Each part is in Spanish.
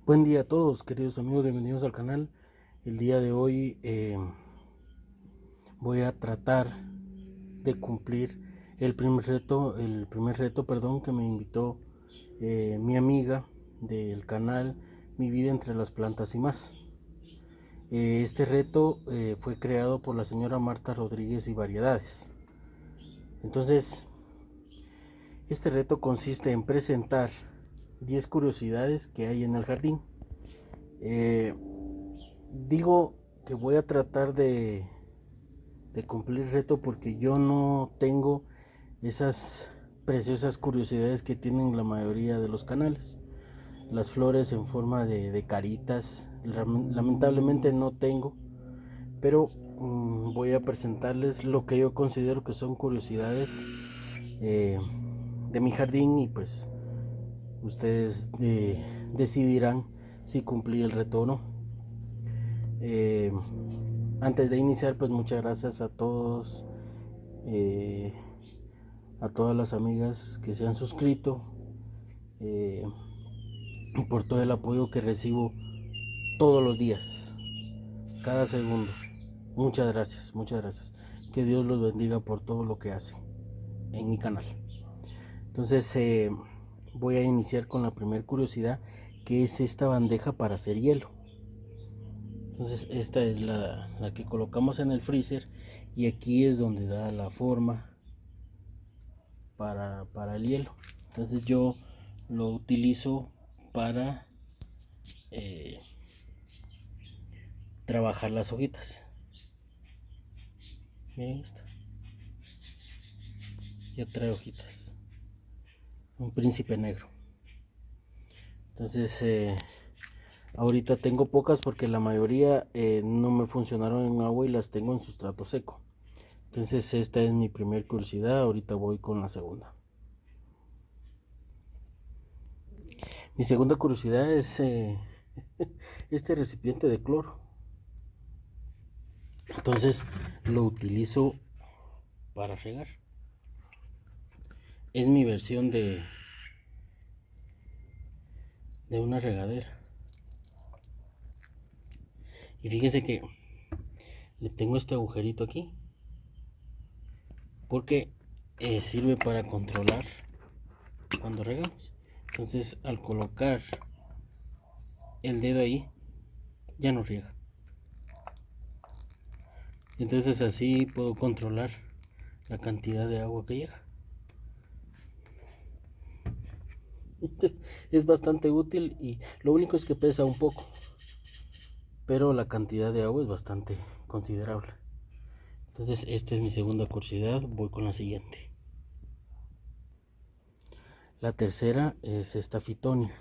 Buen día a todos, queridos amigos, bienvenidos al canal. El día de hoy voy a tratar de cumplir el primer reto, perdón, que me invitó mi amiga del canal Mi Vida entre las Plantas y Más. Este reto fue creado por la señora Marta Rodríguez y Variedades. Entonces, este reto consiste en presentar 10 curiosidades que hay en el jardín. Eh, Digo que voy a tratar de cumplir el reto porque yo no tengo esas preciosas curiosidades que tienen la mayoría de los canales. Las flores en forma de caritas, lamentablemente no tengo, pero voy a presentarles lo que yo considero que son curiosidades eh, de mi jardín y pues ustedes decidirán si cumplí el reto o no. Eh, Antes de iniciar, pues muchas gracias a todos, eh, a todas las amigas que se han suscrito eh, y por todo el apoyo que recibo todos los días, cada segundo. Muchas gracias, muchas gracias. Que Dios los bendiga por todo lo que hacen en mi canal. Entonces voy a iniciar con la primera curiosidad, que es esta bandeja para hacer hielo. Entonces esta es la que colocamos en el freezer y aquí es donde da la forma para el hielo. Entonces yo lo utilizo para eh, trabajar las hojitas. Miren esto, ya trae hojitas, un príncipe negro. Entonces ahorita tengo pocas porque la mayoría no me funcionaron en agua y las tengo en sustrato seco. Entonces esta es mi primer curiosidad. Ahorita voy con la segunda. Mi segunda curiosidad es este recipiente de cloro. Entonces lo utilizo para regar. Es mi versión de una regadera. Y fíjense que le tengo este agujerito aquí porque sirve para controlar cuando regamos. Entonces al colocar el dedo ahí ya no riega. Entonces así puedo controlar la cantidad de agua que llega. Entonces, es bastante útil y lo único es que pesa un poco, pero la cantidad de agua es bastante considerable. Entonces esta es mi segunda curiosidad. Voy con la siguiente. La tercera es esta fitonia,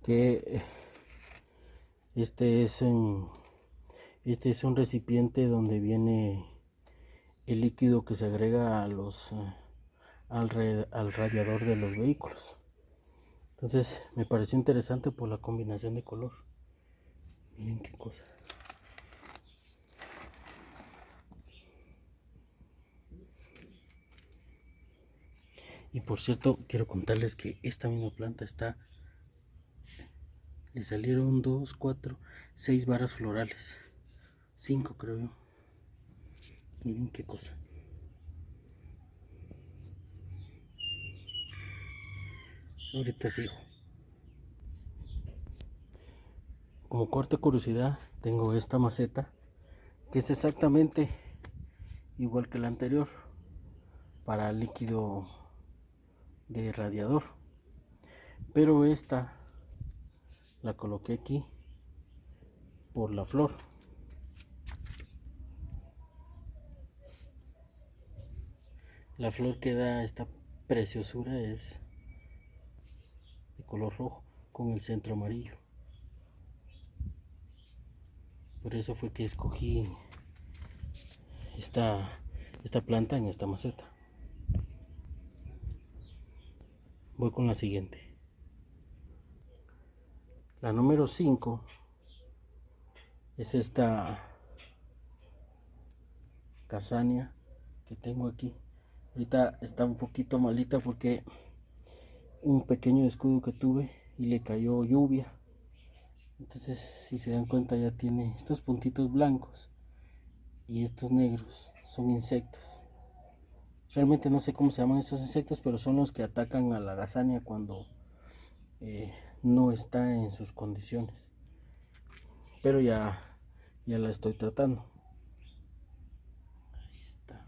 que este es un, este es un recipiente donde viene el líquido que se agrega a al radiador de los vehículos. Entonces me pareció interesante por la combinación de color. Miren qué cosa. Y por cierto, quiero contarles que esta misma planta le salieron 2, 4, 6 varas florales. 5 creo yo. Miren qué cosa. Ahorita sigo. Como corta curiosidad, tengo esta maceta que es exactamente igual que la anterior para líquido de radiador, pero esta la coloqué aquí por la flor. La flor que da esta preciosura es de color rojo con el centro amarillo. Por eso fue que escogí esta planta en esta maceta. Voy con la siguiente. La número 5 es esta casania que tengo aquí. Ahorita está un poquito malita porque un pequeño descuido que tuve y le cayó lluvia Entonces, si se dan cuenta, ya tiene estos puntitos blancos y estos negros, son insectos. Realmente no sé cómo se llaman esos insectos, pero son los que atacan a la gazania cuando eh, no está en sus condiciones. Pero ya la estoy tratando. Ahí está.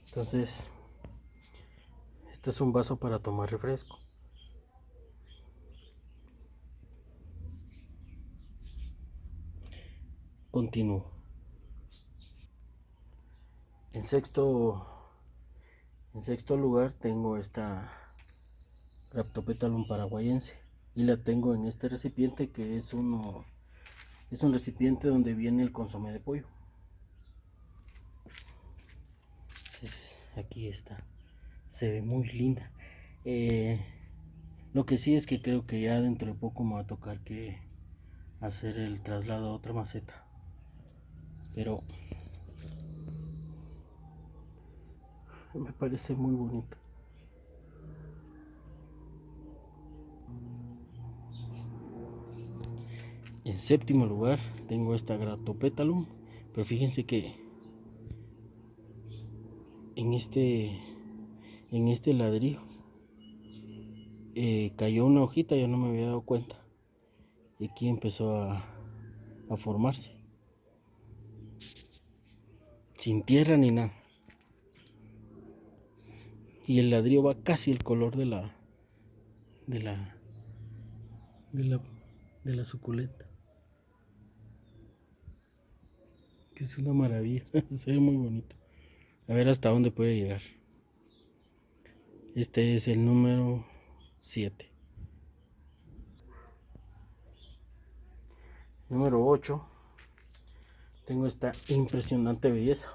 Entonces, este es un vaso para tomar refresco. Continúo. En sexto, en sexto lugar tengo esta Rhaptopetalum paraguayense y la tengo en este recipiente que es un recipiente donde viene el consomé de pollo. Entonces, aquí está, se ve muy linda. Lo que sí es que creo que ya dentro de poco me va a tocar que hacer el traslado a otra maceta, pero me parece muy bonito. En séptimo lugar tengo esta Gratopetalum, pero fíjense que en este ladrillo cayó una hojita, yo no me había dado cuenta, y aquí empezó a formarse, sin tierra ni nada, y el ladrillo va casi el color de la, de la, de la suculenta, que es una maravilla. Se ve muy bonito. A ver hasta dónde puede llegar. Este es el número 7. Número 8. Tengo esta impresionante belleza.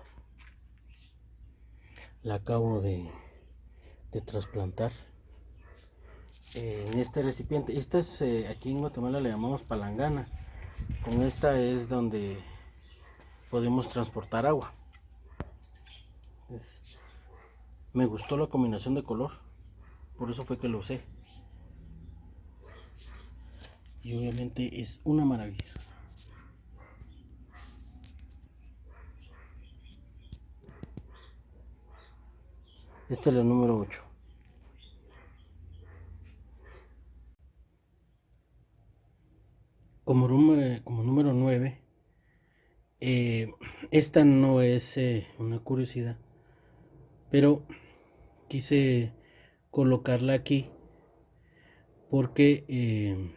La acabo de trasplantar en este recipiente. Esta es, aquí en Guatemala le llamamos palangana. Con esta es donde podemos transportar agua. Entonces, me gustó la combinación de color, por eso fue que lo usé. Y obviamente es una maravilla. Esta es la número 8. Como número 9, esta no es una curiosidad, pero quise colocarla aquí porque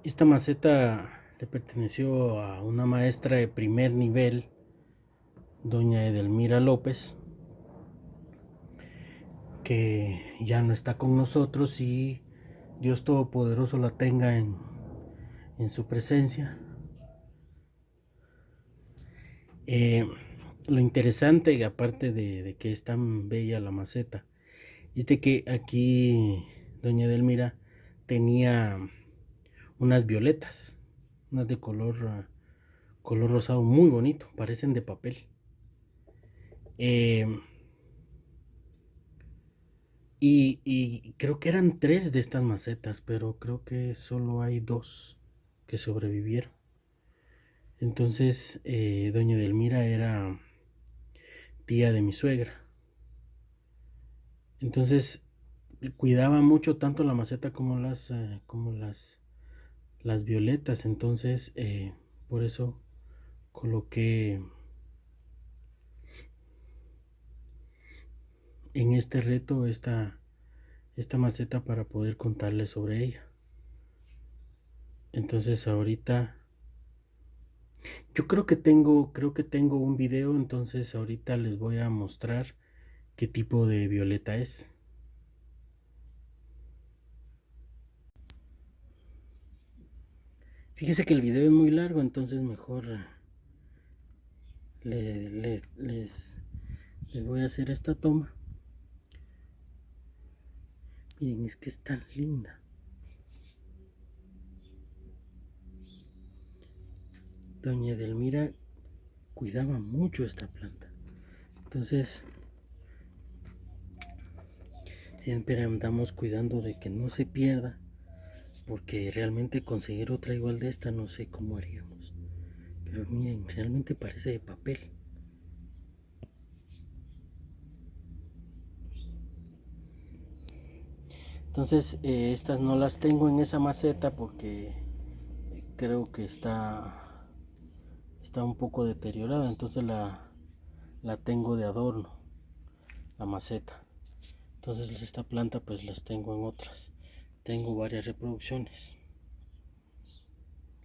esta maceta le perteneció a una maestra de primer nivel, doña Edelmira López, que ya no está con nosotros, y Dios Todopoderoso la tenga en su presencia. Lo interesante, aparte de que es tan bella la maceta, es de que aquí doña Edelmira tenía unas violetas, unas de color rosado muy bonito, parecen de papel. Y creo que eran 3 de estas macetas, pero creo que solo hay 2 que sobrevivieron. Entonces, doña Edelmira era tía de mi suegra. Entonces, cuidaba mucho tanto la maceta como las violetas. Entonces, por eso coloqué en este reto esta maceta para poder contarles sobre ella. Entonces, ahorita yo creo que tengo un video, entonces ahorita les voy a mostrar qué tipo de violeta es. Fíjese que el video es muy largo, entonces mejor les voy a hacer esta toma. Miren, es que es tan linda. Doña Edelmira cuidaba mucho esta planta. Entonces, Siempre andamos cuidando de que no se pierda, porque realmente conseguir otra igual de esta no sé cómo haríamos. Pero miren, realmente parece de papel. Entonces estas no las tengo en esa maceta porque creo que está un poco deteriorada, entonces la tengo de adorno, la maceta. Entonces esta planta pues las tengo en otras. Tengo varias reproducciones.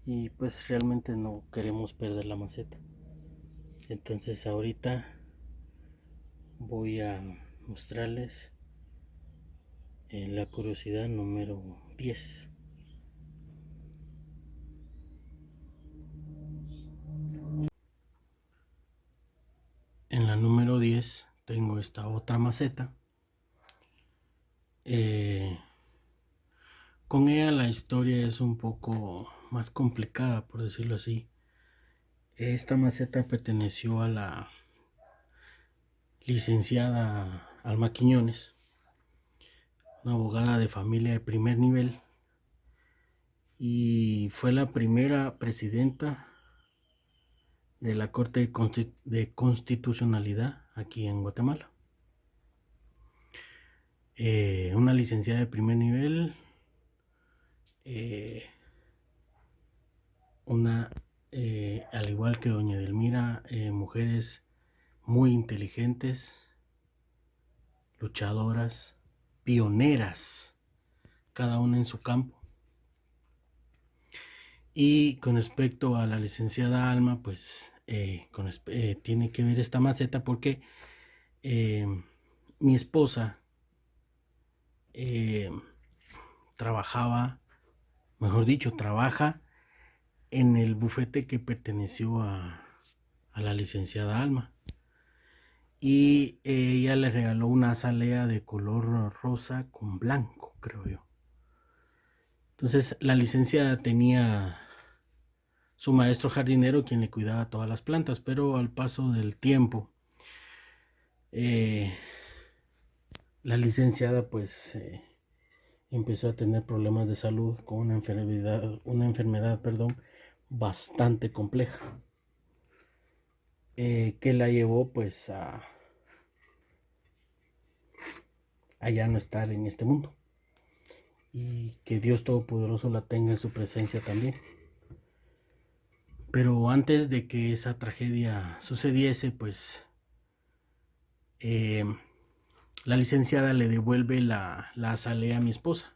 Y pues realmente no queremos perder la maceta. Entonces ahorita voy a mostrarles la curiosidad número 10. En la número 10 tengo esta otra maceta. Con ella la historia es un poco más complicada, por decirlo así. Esta maceta perteneció a la licenciada Alma Quiñones, una abogada de familia de primer nivel, y fue la primera presidenta de la Corte de Constitucionalidad aquí en Guatemala. Una licenciada de primer nivel, al igual que doña Edelmira, mujeres muy inteligentes, luchadoras, pioneras, cada una en su campo. Y con respecto a la licenciada Alma, pues tiene que ver esta maceta porque mi esposa trabajaba, mejor dicho, trabaja en el bufete que perteneció a la licenciada Alma. Y ella le regaló una azalea de color rosa con blanco, creo yo. Entonces la licenciada tenía su maestro jardinero quien le cuidaba todas las plantas, pero al paso del tiempo la licenciada pues empezó a tener problemas de salud con una enfermedad, bastante compleja, que la llevó pues a ya no estar en este mundo, y que Dios Todopoderoso la tenga en su presencia también. Pero antes de que esa tragedia sucediese, pues la licenciada le devuelve la azalea a mi esposa,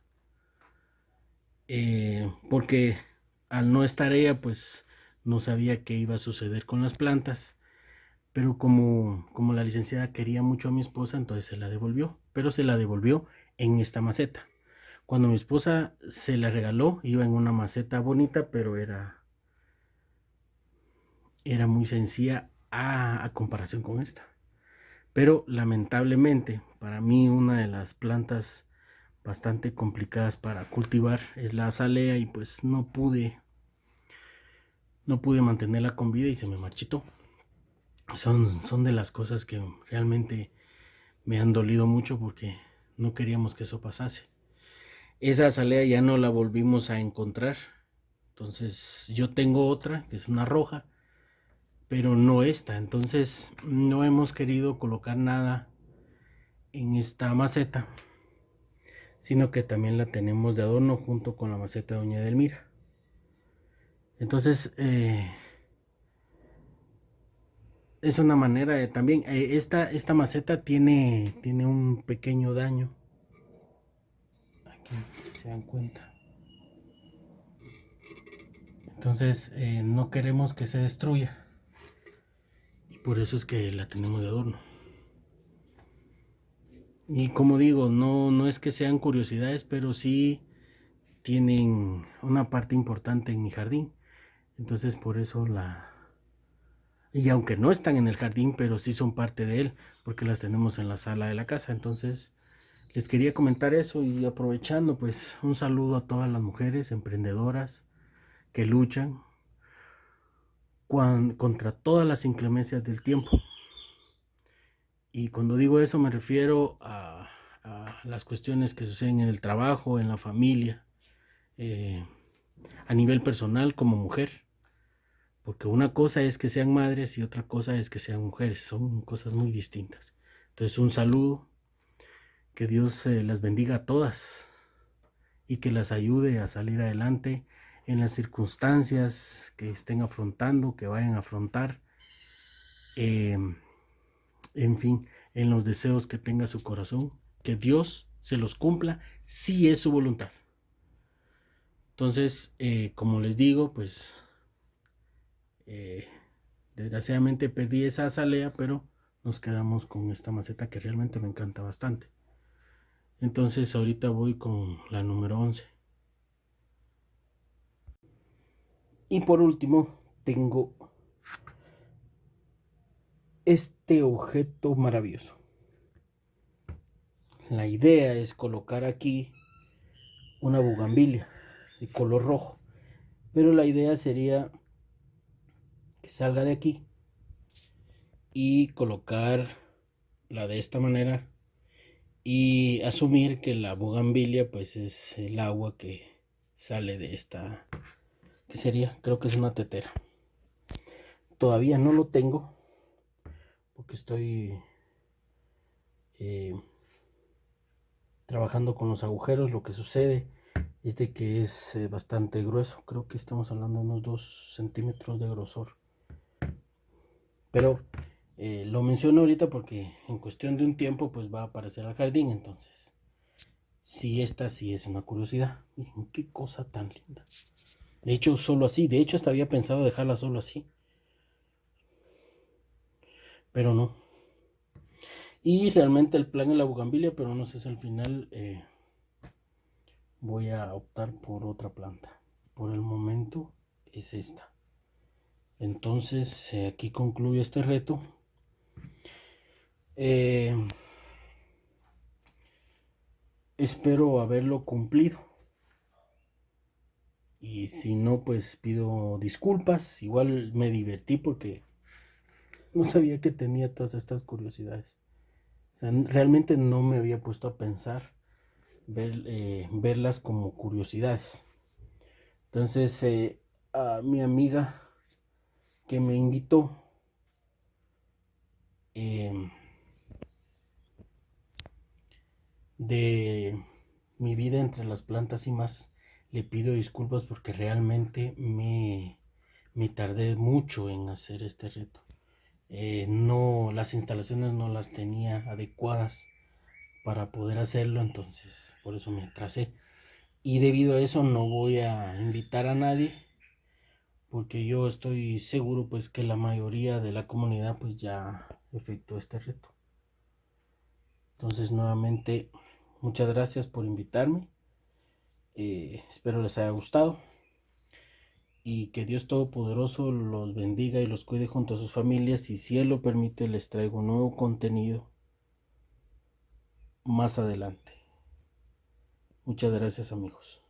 porque al no estar ella, pues no sabía qué iba a suceder con las plantas, pero como la licenciada quería mucho a mi esposa, entonces se la devolvió, pero se la devolvió en esta maceta. Cuando mi esposa se la regaló, iba en una maceta bonita, pero era muy sencilla a comparación con esta. Pero lamentablemente para mí una de las plantas bastante complicadas para cultivar es la azalea, y pues no pude mantenerla con vida y se me marchitó. Son de las cosas que realmente me han dolido mucho porque no queríamos que eso pasase. Esa azalea ya no la volvimos a encontrar, entonces yo tengo otra que es una roja, pero no esta. Entonces no hemos querido colocar nada en esta maceta, sino que también la tenemos de adorno junto con la maceta de doña Edelmira. Entonces es una manera de también esta maceta tiene un pequeño daño, aquí se dan cuenta. Entonces no queremos que se destruya, y por eso es que la tenemos de adorno. Y como digo, no es que sean curiosidades, pero sí tienen una parte importante en mi jardín. Entonces por eso y aunque no están en el jardín, pero sí son parte de él, porque las tenemos en la sala de la casa. Entonces les quería comentar eso, y aprovechando, pues un saludo a todas las mujeres emprendedoras que luchan contra todas las inclemencias del tiempo. Y cuando digo eso me refiero a las cuestiones que suceden en el trabajo, en la familia, a nivel personal como mujer. Porque una cosa es que sean madres y otra cosa es que sean mujeres. Son cosas muy distintas. Entonces, un saludo. Que Dios las bendiga a todas y que las ayude a salir adelante en las circunstancias que estén afrontando, que vayan a afrontar. En fin, en los deseos que tenga su corazón. Que Dios se los cumpla si es su voluntad. Entonces, como les digo, pues desgraciadamente perdí esa azalea, pero nos quedamos con esta maceta que realmente me encanta bastante. Entonces ahorita voy con la número 11. Y por último tengo este objeto maravilloso. La idea es colocar aquí una bugambilia de color rojo, pero la idea sería que salga de aquí y colocarla de esta manera y asumir que la bugambilia pues es el agua que sale de esta, que sería, creo que es una tetera. Todavía no lo tengo porque estoy trabajando con los agujeros. Lo que sucede es de que es bastante grueso. Creo que estamos hablando de unos 2 centímetros de grosor. Pero lo menciono ahorita porque en cuestión de un tiempo pues va a aparecer al jardín. Entonces, sí, esta sí es una curiosidad. Miren qué cosa tan linda. De hecho, solo así. De hecho, hasta había pensado dejarla solo así. Pero no. Y realmente el plan es la bugambilia, pero no sé si al final voy a optar por otra planta. Por el momento es esta. Entonces aquí concluye este reto. Espero haberlo cumplido. Y si no, pues pido disculpas. Igual me divertí porque no sabía que tenía todas estas curiosidades. O sea, realmente no me había puesto a pensar verlas como curiosidades. Entonces a mi amiga que me invitó de mi vida entre las plantas y más, le pido disculpas porque realmente me tardé mucho en hacer este reto. No, las instalaciones no las tenía adecuadas para poder hacerlo, entonces por eso me atrasé. Y debido a eso no voy a invitar a nadie, porque yo estoy seguro pues que la mayoría de la comunidad pues ya efectuó este reto. Entonces nuevamente muchas gracias por invitarme. Espero les haya gustado y que Dios Todopoderoso los bendiga y los cuide junto a sus familias, y si Él lo permite les traigo nuevo contenido más adelante. Muchas gracias, amigos.